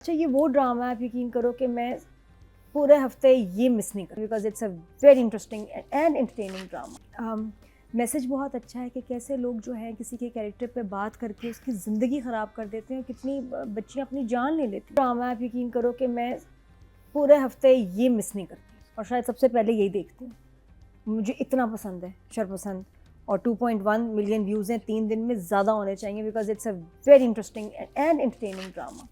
अच्छा, ये वो ड्रामा है, आप यकीन करो कि मैं पूरे हफ्ते ये मिस नहीं करूँ because it's a very interesting and entertaining drama. Message बहुत अच्छा है कि कैसे लोग जो है किसी के कैरेक्टर पे बात करके उसकी ज़िंदगी ख़राब कर देते हैं और कितनी बच्चियाँ अपनी जान ले लेती हैं। ड्रामा आप यकीन करो कि मैं पूरे हफ्ते ये मिस नहीं करती और शायद सबसे पहले यही देखती हूँ। मुझे इतना पसंद है, शरपसंद, और 2.1 मिलियन व्यूज़ हैं 3 दिन में, ज़्यादा होने चाहिए because it's a very interesting and entertaining drama.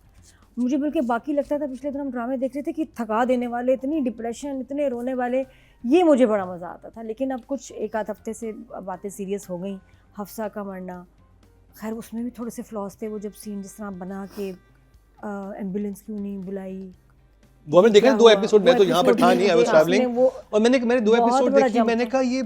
मुझे बल्कि बाकी लगता था पिछले दिन हम ड्रामे देख रहे थे कि थका देने वाले, इतनी डिप्रेशन, इतने रोने वाले, ये मुझे बड़ा मज़ा आता था। लेकिन अब कुछ एक आध हफ्ते से बातें सीरियस हो गई। हफ्सा का मरना, खैर उसमें भी थोड़े से फ्लॉज थे। वो जब सीन जिस तरह बना के एम्बुलेंस क्यों नहीं बुलाई, वो मैंने देखा 2 एपिसोड, मैं तो यहाँ पर था नहीं, आई वाज मुझे ट्रैवलिंग, उसमें वो और मैंने 2 बहुत एपिसोड बड़ा देखी। जंप मैंने था। कहा ये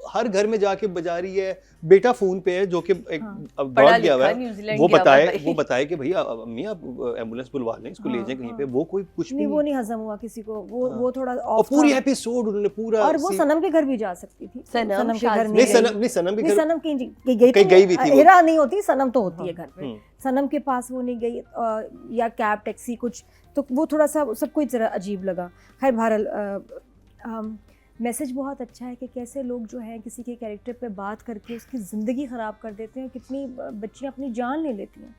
हर घर में जाके बजा रही है, बेटा फोन पे है जो कि एक हाँ। ब्रॉड गया हुआ है, न्यूजीलैंड वो गया हुआ है बताए भाई। कि भैया अम्मी आप एम्बुलेंस बुलवा लें, इसको ले जाएं कहीं पे। हाँ। वो कोई कुछ भी नहीं, वो नहीं, नहीं हजम हुआ किसी को। हाँ। वो थोड़ा और ऑफ पूरी था। एपिसोड उन्होंने पूरा और वो सनम के घर भी जा सकती थी। सनम के घर नहीं, नहीं सनम गई। सनम के नहीं, घर सनम की कहीं गई भी थी वो। हेरा नहीं होती, सनम तो होती है घर पे। हम्म। सनम के पास वो नहीं गई, या कैब टैक्सी कुछ, तो वो थोड़ा सा सबको जरा अजीब लगा। खैर बहरहाल मैसेज बहुत अच्छा है कि कैसे लोग जो है किसी के कैरेक्टर पे बात करके उसकी ज़िंदगी ख़राब कर देते हैं और कितनी बच्चियाँ अपनी जान ले लेती हैं।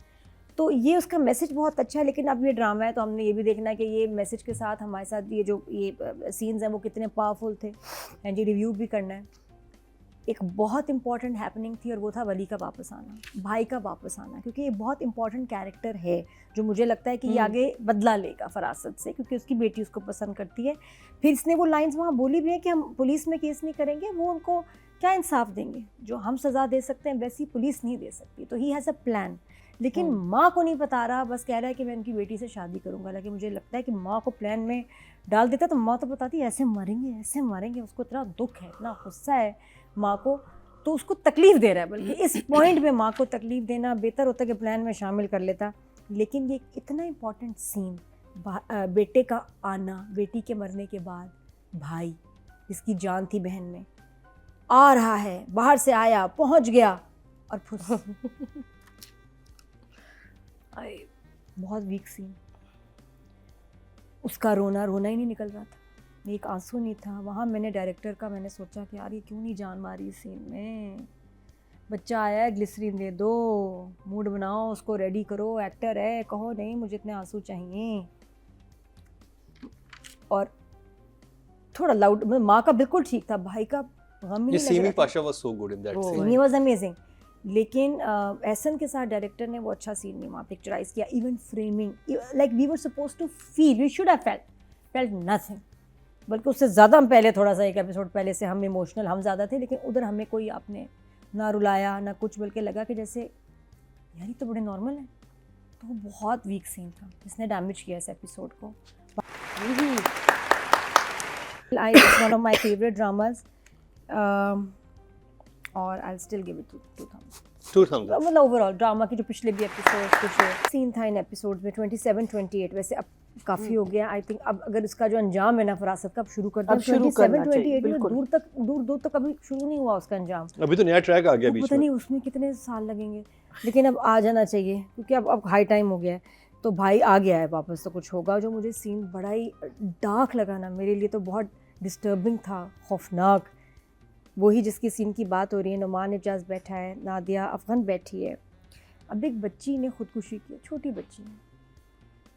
तो ये उसका मैसेज बहुत अच्छा है। लेकिन अब ये ड्रामा है तो हमने ये भी देखना है कि ये मैसेज के साथ हमारे साथ ये जो ये सीन्स हैं वो कितने पावरफुल थे, एंड ये रिव्यू भी करना है। एक बहुत इंपॉर्टेंट हैपनिंग थी और वो था वली का वापस आना, भाई का वापस आना, क्योंकि ये बहुत इंपॉर्टेंट कैरेक्टर है जो मुझे लगता है कि ये आगे बदला लेगा फरासत से, क्योंकि उसकी बेटी उसको पसंद करती है। फिर इसने वो लाइंस वहाँ बोली भी है कि हम पुलिस में केस नहीं करेंगे, वो उनको क्या इंसाफ देंगे, जो हम सज़ा दे सकते हैं वैसी पुलिस नहीं दे सकती। तो ही हैज़ अ प्लान, लेकिन माँ को नहीं बता रहा, बस कह रहा है कि मैं उनकी बेटी से शादी करूँगा। लेकिन मुझे लगता है कि माँ को प्लान में डाल देता तो माँ तो बताती ऐसे मारेंगे ऐसे मारेंगे। उसको इतना दुख है, इतना गुस्सा है माँ को, तो उसको तकलीफ़ दे रहा है। बल्कि इस पॉइंट में माँ को तकलीफ़ देना बेहतर होता कि प्लान में शामिल कर लेता। लेकिन ये इतना इम्पॉर्टेंट सीन, बेटे का आना, बेटी के मरने के बाद भाई जिसकी जान थी बहन में, आ रहा है, बाहर से आया, पहुँच गया और फुस। बहुत वीक सीन। उसका रोना ही नहीं निकल रहा था, एक आंसू नहीं था वहाँ। मैंने डायरेक्टर का मैंने सोचा कि यार ये क्यों नहीं जान मारी इस सीन में। बच्चा आया है, ग्लिसरीन दे दो, मूड बनाओ, उसको रेडी करो, एक्टर है, कहो नहीं मुझे इतने आंसू चाहिए। और थोड़ा लाउड, माँ का बिल्कुल ठीक था, भाई का गम ही नहीं लग सीमी रहा था। Pasha was so good in that scene. He was amazing. लेकिन एहसन के साथ डायरेक्टर ने वो अच्छा सीन नहीं वहाँ पिक्चराइज किया। Even framing, like we were suppose to feel, we should have felt nothing. बल्कि उससे ज़्यादा हम पहले, थोड़ा सा एक एपिसोड पहले से हम इमोशनल हम ज़्यादा थे, लेकिन उधर हमें कोई आपने ना रुलाया ना कुछ, बल्कि लगा कि जैसे यार ये तो बड़े नॉर्मल है। तो वो बहुत वीक सीन था जिसने डैमेज किया इस एपिसोड को। It's one of my favourite dramas, और I still give it 2 thumbs। मतलब ओवरऑल ड्रामा की जो पिछले भी एपिसोड कुछ सीन था इन एपिसोड में 27-28, वैसे अब काफ़ी हो गया आई थिंक। अब अगर इसका जो अंजाम है ना फरासत का, अब शुरू कर दो। 27-28 में दूर तक अभी शुरू नहीं हुआ उसका अंजाम। अभी तो नया ट्रैक आ गया तो बीच पता में। नहीं उसमें कितने साल लगेंगे, लेकिन अब आ जाना चाहिए क्योंकि अब हाई टाइम हो गया है। तो भाई आ गया है वापस तो कुछ होगा। जो मुझे सीन बड़ा ही डार्क लगा ना, मेरे लिए तो बहुत डिस्टर्बिंग था, खौफनाक। वही जिसकी सीन की बात हो रही है, नुमान एजाज बैठा है, नादिया अफगान बैठी है। अब एक बच्ची ने खुदकुशी की, छोटी बच्ची ने,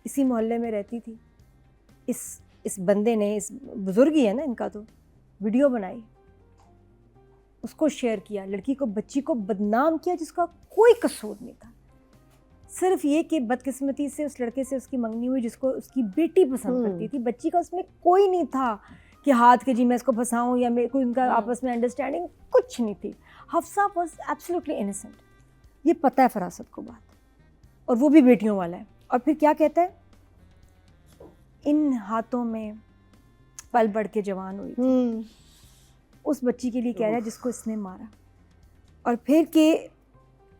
इसी मोहल्ले में रहती थी। इस बंदे ने, इस बुजुर्ग ही है ना इनका, तो वीडियो बनाई, उसको शेयर किया, लड़की को, बच्ची को बदनाम किया जिसका कोई कसूर नहीं था। सिर्फ ये कि बदकिस्मती से उस लड़के से उसकी मंगनी हुई जिसको उसकी बेटी पसंद करती थी। बच्ची का उसमें कोई नहीं था कि हाथ के जी मैं इसको फंसाऊं या मेरे को इनका आपस में अंडरस्टैंडिंग कुछ नहीं थी। Hafsa was absolutely innocent. ये पता है फरासत को बात, और वो भी बेटियों वाला है। और फिर क्या कहता है, इन हाथों में पल बढ़ के जवान हुई थी। उस बच्ची के लिए कह रहा है जिसको इसने मारा। और फिर कि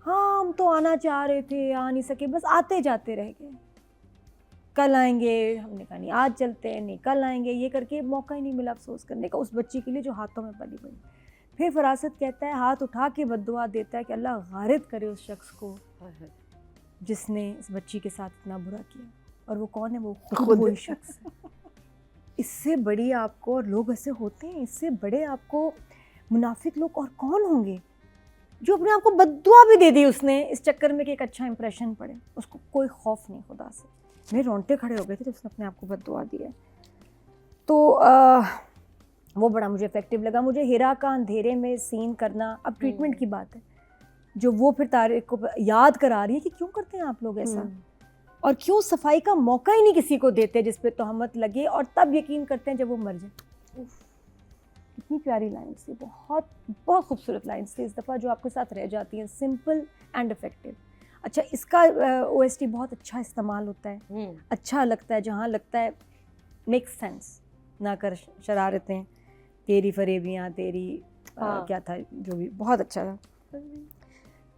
हाँ हम तो आना चाह रहे थे, आ नहीं सके, बस आते जाते रह गए, कल आएंगे, हमने कहा नहीं आज चलते हैं, नहीं कल आएंगे, ये करके मौका ही नहीं मिला अफसोस करने का उस बच्ची के लिए जो हाथों में पली बड़ी। फिर फरासत कहता है, हाथ उठा के बद्दुआ देता है कि अल्लाह गारिब करे उस शख्स को जिसने इस बच्ची के साथ इतना बुरा किया। और वो कौन है? वो खुद खुद। वही शख्स है। इससे बड़ी आपको, और लोग ऐसे होते हैं, इससे बड़े आपको मुनाफिक लोग और कौन होंगे? जो अपने आप को बद्दुआ भी दे दी उसने इस चक्कर में कि एक अच्छा इंप्रेशन पड़े। उसको कोई खौफ नहीं खुदा से। मेरे रोंगटे खड़े हो गए थे जब उसने अपने आप को बद्दुआ दी है। तो वो बड़ा मुझे इफेक्टिव लगा। मुझे हिरा का अंधेरे में सीन करना, अब ट्रीटमेंट की बात है, जो वो फिर तारिक को याद करा रही है कि क्यों करते हैं आप लोग ऐसा, और क्यों सफाई का मौका ही नहीं किसी को देते जिस पे तहमत लगे, और तब यकीन करते हैं जब वो मर जाए। कितनी प्यारी लाइन्स थी, बहुत बहुत खूबसूरत लाइन्स थी इस दफ़ा, जो आपके साथ रह जाती हैं, सिंपल एंड इफेक्टिव। अच्छा, इसका OST बहुत अच्छा इस्तेमाल होता है, अच्छा लगता है, जहाँ लगता है मेक सेंस, ना कर शरारतें, तेरी फरेबियाँ, तेरी क्या था जो भी, बहुत अच्छा था।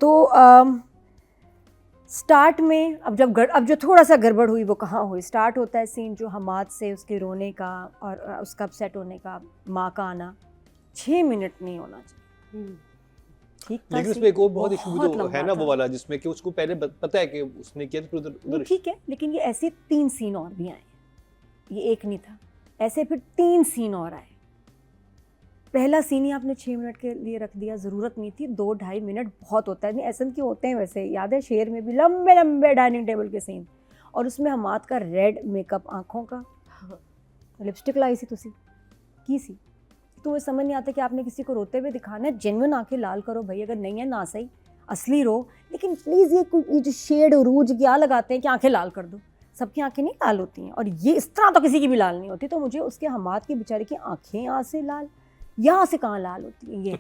तो स्टार्ट में अब जो थोड़ा सा गड़बड़ हुई वो कहाँ हुई, स्टार्ट होता है सीन जो हमाद से उसके रोने का और उसका अपसेट होने का, माँ का आना, 6 मिनट नहीं होना चाहिए। ठीक था, लेकिन उसमें एक और बहुत इशू भी तो लंबा है ना, था। वो वाला जिसमें कि उसको पहले पता है कि उसने किया, तो उधर ठीक है, लेकिन ये ऐसे 3 सीन और भी आए, ये एक नहीं था, ऐसे फिर 3 सीन और आए। पहला सीन ही आपने 6 मिनट के लिए रख दिया, ज़रूरत नहीं थी। 2-2.5 मिनट बहुत होता है, नहीं ऐसे क्यों होते हैं वैसे, याद है शेर में भी लंबे लंबे डाइनिंग टेबल के सीन, और उसमें हमाद का रेड मेकअप, आँखों का, लिपस्टिक लाई सी तुसी की सी, तुम्हें समझ नहीं आता कि आपने किसी को रोते हुए दिखाना है, जेन्युइन आंखें लाल करो भाई, अगर नहीं है ना सही, असली रो, लेकिन प्लीज़ ये जो शेड उरूज क्या लगाते हैं कि आंखें लाल कर दो, सबकी आंखें नहीं लाल होती हैं, और ये इस तरह तो किसी की भी लाल नहीं होती। तो मुझे उसके हमाद की बेचारे की आंखें यहाँ से लाल, यहाँ से कहाँ लाल होती है? ये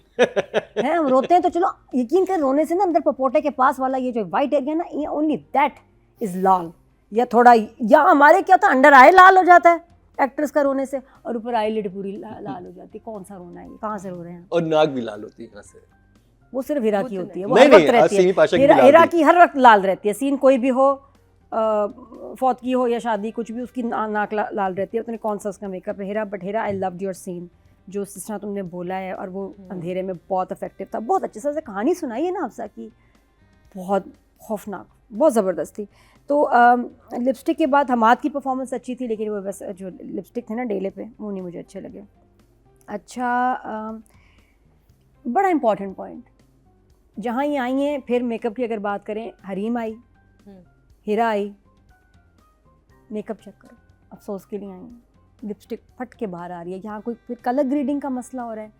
है, हम रोते हैं तो चलो यकीन कर, रोने से ना अंदर पपोटे के पास वाला ये जो वाइट एरिया ना, ये ओनली दैट इज़ लाल, या थोड़ा, या हमारे क्या होता है अंडर आई लाल हो जाता है एक्ट्रेस का रोने से, और ऊपर आईलिड पूरी लाल हो जाती है। कौन सा रोना है ये, कहाँ से रो रहे हैं? और नाक भी लाल होती है यहाँ से। वो सिर्फ हीरा की होती है, वो नहीं, हर वक्त नहीं, रहती सीमी पाशा है, की भी लाल हीरा थी। की हर वक्त लाल रहती है, सीन कोई भी हो, फौत की हो या शादी, कुछ भी, उसकी नाक लाल रहती है। पता नहीं कौन सा उसका मेकअप है Heera, but Heera I loved your scene, जो जिस तरह तुमने बोला है, और वो अंधेरे में बहुत इफेक्टिव था, बहुत अच्छे से कहानी सुनाई है ना अफसा की, बहुत खौफनाक, बहुत ज़बरदस्त थी। तो लिपस्टिक के बाद हमाद की परफॉर्मेंस अच्छी थी, लेकिन वो बस जो लिपस्टिक थे ना डेले पे, वो नहीं मुझे अच्छे लगे। अच्छा, बड़ा इम्पॉर्टेंट पॉइंट, जहाँ ये आई हैं, फिर मेकअप की अगर बात करें, हरीम आई, हीरा आई, मेकअप चेक करो, अफसोस के लिए आई हैं, लिपस्टिक फट के बाहर आ रही है। यहाँ कोई फिर कलर ग्रेडिंग का मसला हो रहा है,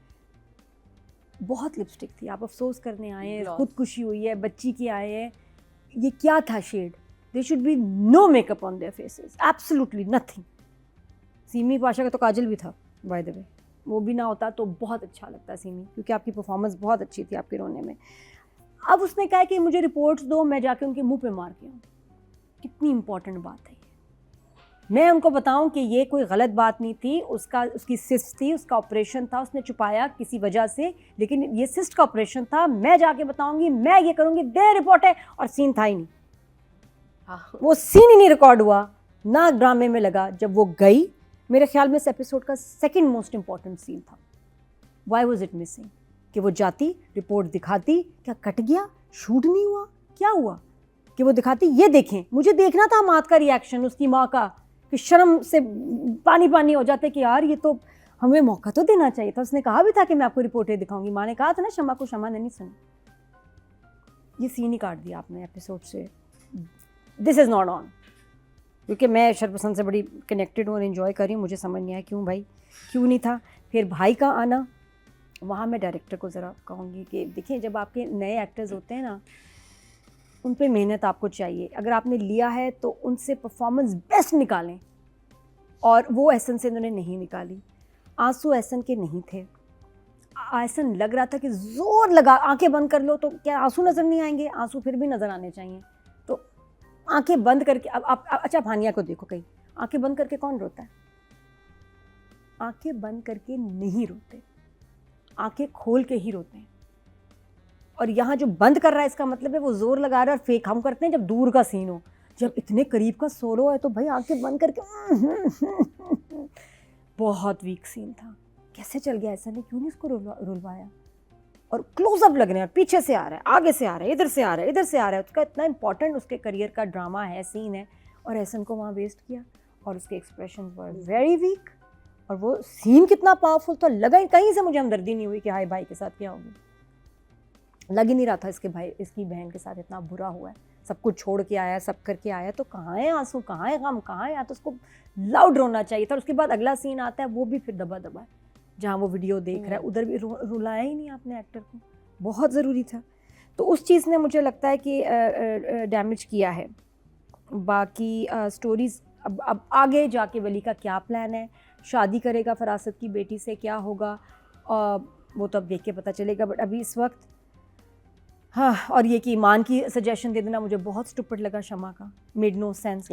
बहुत लिपस्टिक थी, आप अफसोस करने आए हैं, खुदकुशी हुई है, बच्ची की आए हैं, ये क्या था shade? There should be no makeup on their faces, absolutely nothing. Seemi Pasha का तो काजल भी था बाय द वे, वो भी ना होता तो बहुत अच्छा लगता सीमी, क्योंकि आपकी परफॉर्मेंस बहुत अच्छी थी आपके रोने में। अब उसने कहा कि मुझे रिपोर्ट्स दो, मैं जाके उनके मुंह पे मार के आऊँ। कितनी इंपॉर्टेंट बात है ये। मैं उनको बताऊं कि ये कोई गलत बात नहीं थी, उसकी सिस्ट थी, उसका ऑपरेशन था, उसने छुपाया किसी वजह से, लेकिन ये सिस्ट का ऑपरेशन था, मैं जाके बताऊंगी, मैं ये करूंगी, दे रिपोर्ट है, और सीन था ही नहीं। वो सीन ही नहीं रिकॉर्ड हुआ, ना ड्रामे में लगा। जब वो गई, मेरे ख्याल में इस एपिसोड का सेकंड मोस्ट इंपॉर्टेंट सीन था। Why was it missing? कि वो जाती, रिपोर्ट दिखाती, क्या कट गया, शूट नहीं हुआ, क्या हुआ, कि वो दिखाती, ये देखें, मुझे देखना था हमाद का रिएक्शन, उसकी माँ का, कि शर्म से पानी पानी हो जाते कि यार ये तो हमें मौका तो देना चाहिए था। उसने कहा भी था कि मैं आपको रिपोर्टें दिखाऊंगी, माँ ने कहा था ना शमा को, शमा ने नहीं सुना। ये सीन ही काट दिया आपने एपिसोड से। दिस इज़ नॉट ऑन, क्योंकि मैं शरपसंद से बड़ी कनेक्टेड हूँ और इन्जॉय कर रही हूँ, मुझे समझ नहीं आया क्यों भाई, क्यों नहीं था। फिर भाई का आना, वहाँ मैं डायरेक्टर को ज़रा कहूँगी कि देखिए, जब आपके नए एक्टर्स होते हैं ना, उन पे मेहनत आपको चाहिए। अगर आपने लिया है तो उनसे परफॉर्मेंस बेस्ट निकालें, और वो एहसन से उन्होंने नहीं निकाली। आंसू एहसन के नहीं थे, एहसन लग रहा था कि ज़ोर लगा, आंखें बंद कर लो तो क्या आंसू नज़र नहीं आएंगे? आंसू फिर भी नज़र आने चाहिए। तो आंखें बंद करके, अब आप अच्छा भानिया को देखो, कहीं आंखें बंद करके कौन रोता है? आंखें बंद करके नहीं रोते, आंखें खोल के ही रोते हैं। और यहाँ जो बंद कर रहा है, इसका मतलब है वो जोर लगा रहा है, और फेक हम करते हैं जब दूर का सीन हो। जब इतने करीब का सोलो है तो भाई आंखें बंद करके बहुत वीक सीन था। कैसे चल गया ऐसा, नहीं क्यों नहीं इसको रुलवाया? और क्लोजअप लग रहे हैं, पीछे से आ रहा है, आगे से आ रहा है, इधर से आ रहा है, इधर से आ रहा है। उसका इतना इंपॉर्टेंट उसके करियर का ड्रामा है, सीन है, और एहसन को वहाँ वेस्ट किया, और उसके एक्सप्रेशन वर वेरी वीक, और वो सीन कितना पावरफुल था, लगा ही कहीं से मुझे हमदर्दी नहीं हुई कि हाय भाई के साथ क्या होगी, लग ही नहीं रहा था इसकी बहन के साथ इतना बुरा हुआ है, सब कुछ छोड़ के आया, सब करके आया, तो कहाँ है आंसू, कहाँ है गम, कहाँ है, तो उसको लाउड रोना चाहिए था। और उसके बाद अगला सीन आता है, वो भी फिर दबा दबा है, जहाँ वो वीडियो देख रहा है, उधर भी रुलाया ही नहीं आपने एक्टर को, बहुत ज़रूरी था। तो उस चीज़ ने मुझे लगता है कि डैमेज किया है। बाकी स्टोरीज़ अब आगे जाके वली का क्या प्लान है, शादी करेगा फरासत की बेटी से, क्या होगा वो तो अब देख के पता चलेगा। बट अभी इस वक्त हाँ, और ये कि ईमान की सजेशन दे देना मुझे बहुत स्टूपिड लगा, शमा का, मेड नो सेंस।